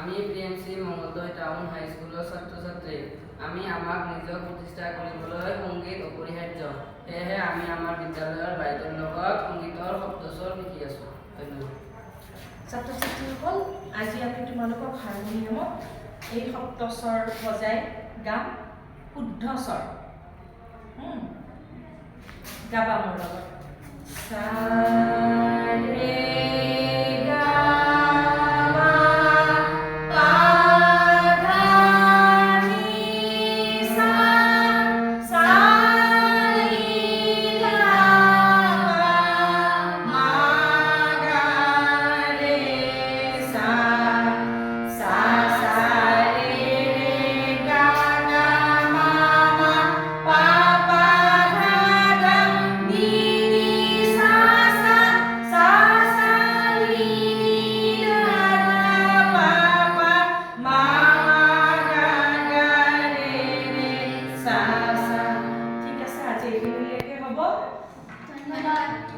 আমি প্ৰিএমচি মঙ্গলদৈ টাউন হাইস্কুলৰ ছাত্ৰ-ছাত্ৰী। আমি আমাক নিজক প্ৰতিষ্ঠা কৰিবলৈ সংগীত অপৰিহাৰ্য। সেয়েহে আমি আমাৰ বিদ্যালয়ৰ বাইদেউৰ লগত সংগীতৰ সপ্তস্বৰ শিকি আছোঁ। ধন্যবাদ। ছাত্ৰ-ছাত্ৰীসকল, আজি আমি তোমালোকক হাৰমনিয়ামত এই সপ্তস্বৰ বজাই গাম শুদ্ধ স্বৰ। গাবা মোৰ লগত। সা ৰে গা মা পা ধা নি সা সা ৰি গা মা গা ৰে সা সা সা ৰে গা গা মা মা পা পা ধা ধা নি নি সা সা সা সা ৰি গা পা পা মা গা গা ৰে ৰে সা সা। ঠিক আছে, আজি এইখিনিলৈকে হ'ব। ধন্যবাদ।